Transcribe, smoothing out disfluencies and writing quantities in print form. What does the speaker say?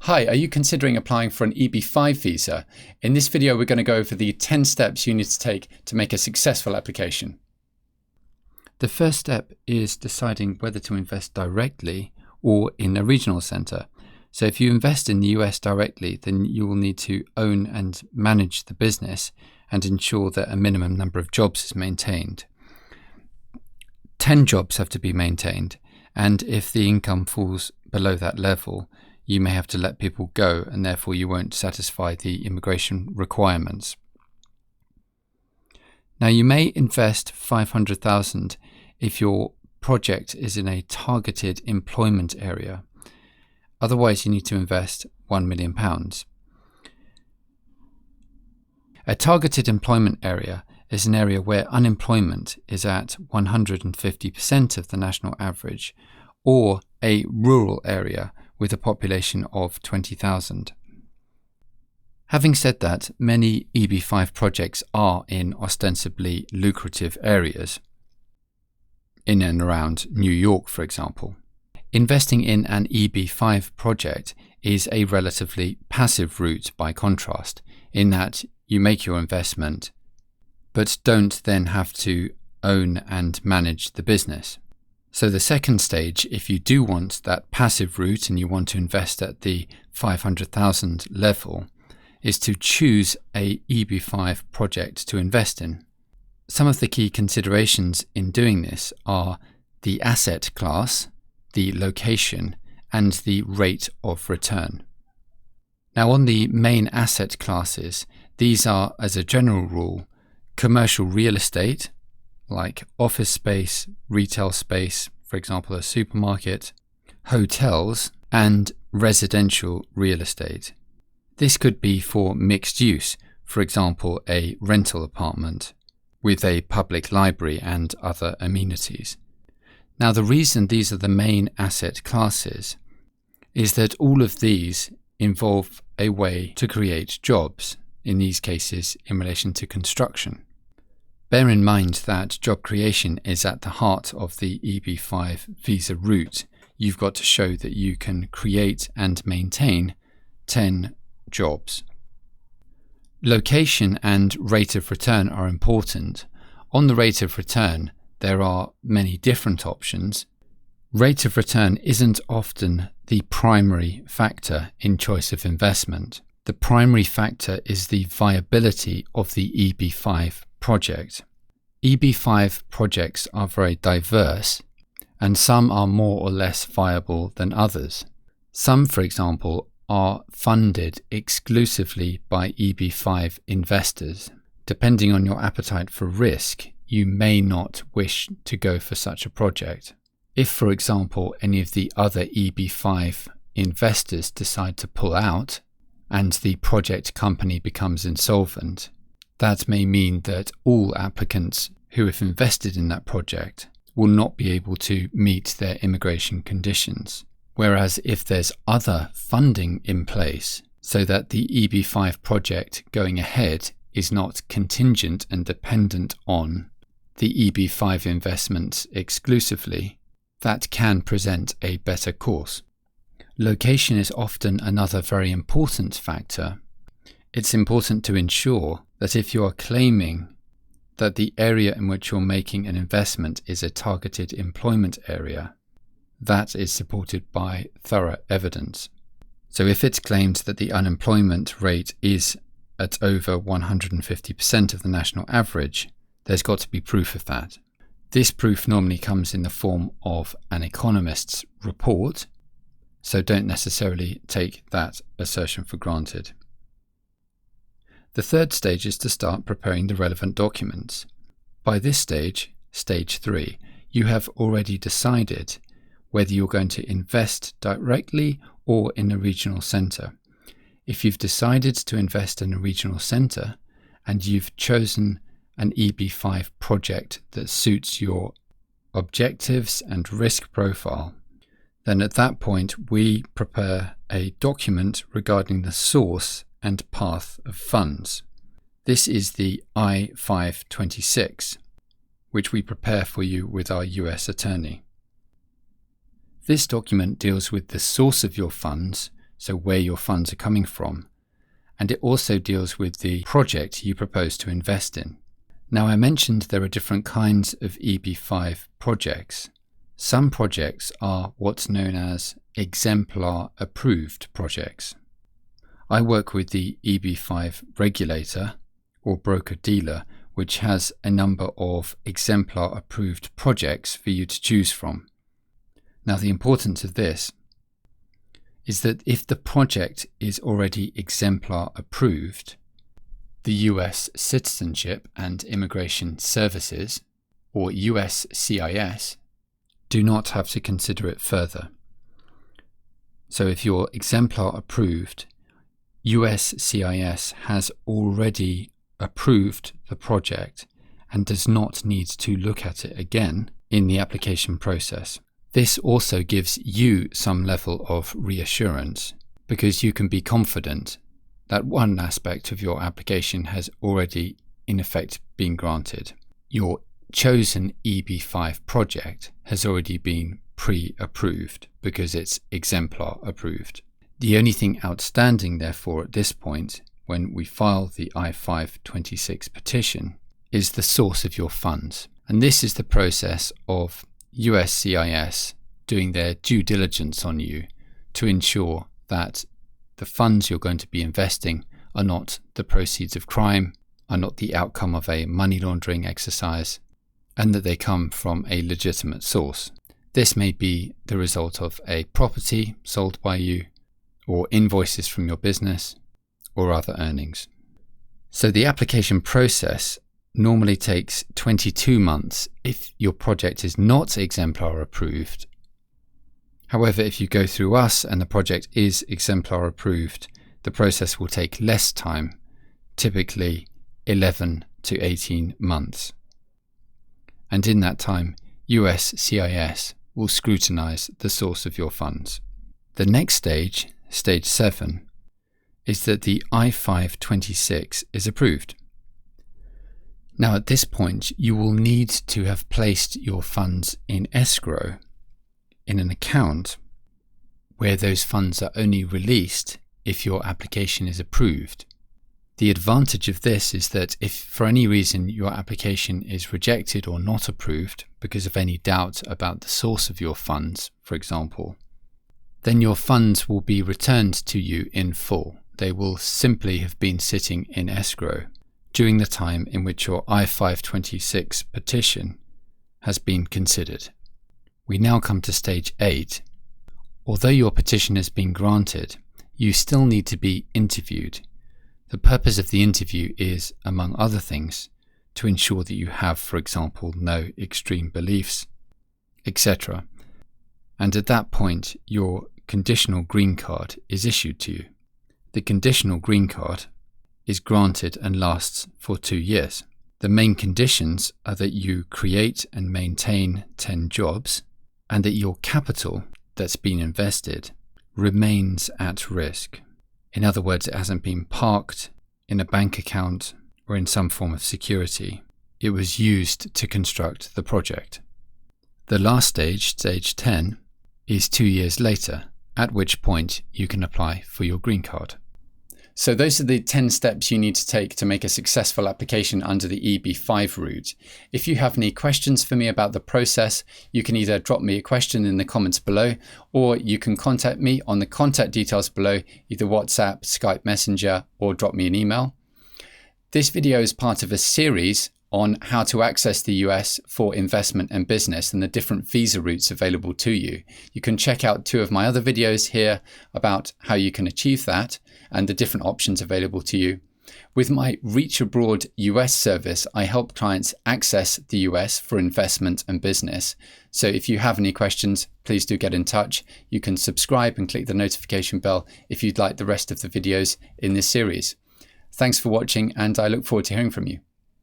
Hi, are you considering applying for an EB5 visa? In this video, we're going to go over the 10 steps you need to take to make a successful application. The first step is deciding whether to invest directly or in a regional centre. So if you invest in the US directly, then you will need to own and manage the business and ensure that a minimum number of jobs is maintained. 10 jobs have to be maintained, and if the income falls below that level, you may have to let people go, and therefore you won't satisfy the immigration requirements. Now, you may invest $500,000 if your project is in a targeted employment area. Otherwise, you need to invest £1 million. A targeted employment area is an area where unemployment is at 150% of the national average, or a rural area with a population of 20,000. Having said that, many EB5 projects are in ostensibly lucrative areas, in and around New York, for example. Investing in an EB5 project is a relatively passive route by contrast, in that you make your investment, but don't then have to own and manage the business. So the second stage, if you do want that passive route and you want to invest at the 500,000 level, is to choose a EB5 project to invest in. Some of the key considerations in doing this are the asset class, the location, and the rate of return. Now, on the main asset classes, these are, as a general rule, commercial real estate, like office space, retail space, for example, a supermarket, hotels, and residential real estate. This could be for mixed use, for example, a rental apartment with a public library and other amenities. Now, the reason these are the main asset classes is that all of these involve a way to create jobs, in these cases in relation to construction. Bear in mind that job creation is at the heart of the EB5 visa route. You've got to show that you can create and maintain 10 jobs. Location and rate of return are important. On the rate of return, there are many different options. Rate of return isn't often the primary factor in choice of investment. The primary factor is the viability of the EB5 project. EB5 projects are very diverse, and some are more or less viable than others. Some, for example, are funded exclusively by EB5 investors. Depending on your appetite for risk, you may not wish to go for such a project. If, for example, any of the other EB5 investors decide to pull out and the project company becomes insolvent, that may mean that all applicants who have invested in that project will not be able to meet their immigration conditions. Whereas if there's other funding in place so that the EB5 project going ahead is not contingent and dependent on the EB5 investments exclusively, that can present a better course. Location is often another very important factor. It's important to ensure that if you are claiming that the area in which you're making an investment is a targeted employment area, that is supported by thorough evidence. So if it's claimed that the unemployment rate is at over 150% of the national average, there's got to be proof of that. This proof normally comes in the form of an economist's report, so don't necessarily take that assertion for granted. The third stage is to start preparing the relevant documents. By this stage, stage 3, you have already decided whether you're going to invest directly or in a regional centre. If you've decided to invest in a regional centre and you've chosen an EB5 project that suits your objectives and risk profile, then at that point we prepare a document regarding the source and path of funds. This is the I-526, which we prepare for you with our US attorney. This document deals with the source of your funds so where your funds are coming from, and it also deals with the project you propose to invest in. Now, I mentioned there are different kinds of EB5 projects. Some projects are what's known as exemplar approved projects. I work with the EB5 regulator or broker-dealer, which has a number of exemplar approved projects for you to choose from. Now, the importance of this is that if the project is already exemplar approved, the US Citizenship and Immigration Services, or USCIS, do not have to consider it further. So if you're exemplar approved, USCIS has already approved the project and does not need to look at it again in the application process. This also gives you some level of reassurance because you can be confident that one aspect of your application has already in effect been granted. Your chosen EB5 project has already been pre-approved because it's exemplar approved. The only thing outstanding, therefore, at this point, when we file the I-526 petition, is the source of your funds. And this is the process of USCIS doing their due diligence on you to ensure that the funds you're going to be investing are not the proceeds of crime, are not the outcome of a money laundering exercise, and that they come from a legitimate source. This may be the result of a property sold by you, or invoices from your business, or other earnings. So the application process normally takes 22 months if your project is not exemplar approved. However, if you go through us and the project is exemplar approved, the process will take less time, typically 11 to 18 months. And in that time, USCIS will scrutinize the source of your funds. The next stage, stage 7, is that the I-526 is approved. Now, at this point, you will need to have placed your funds in escrow in an account where those funds are only released if your application is approved. The advantage of this is that if for any reason your application is rejected or not approved because of any doubt about the source of your funds, for example, then your funds will be returned to you in full. They will simply have been sitting in escrow during the time in which your I-526 petition has been considered. We now come to stage 8. Although your petition has been granted, you still need to be interviewed. The purpose of the interview is, among other things, to ensure that you have, for example, no extreme beliefs, etc. And at that point, your conditional green card is issued to you. The conditional green card is granted and lasts for 2 years. The main conditions are that you create and maintain 10 jobs, and that your capital that's been invested remains at risk. In other words, it hasn't been parked in a bank account or in some form of security. It was used to construct the project. The last stage, stage 10, is 2 years later, at which point you can apply for your green card. So those are the 10 steps you need to take to make a successful application under the EB5 route. If you have any questions for me about the process, you can either drop me a question in the comments below, or you can contact me on the contact details below, either WhatsApp, Skype Messenger, or drop me an email. This video is part of a series on how to access the US for investment and business and the different visa routes available to you. You can check out 2 of my other videos here about how you can achieve that and the different options available to you. With my Reach Abroad US service, I help clients access the US for investment and business. So if you have any questions, please do get in touch. You can subscribe and click the notification bell if you'd like the rest of the videos in this series. Thanks for watching, and I look forward to hearing from you.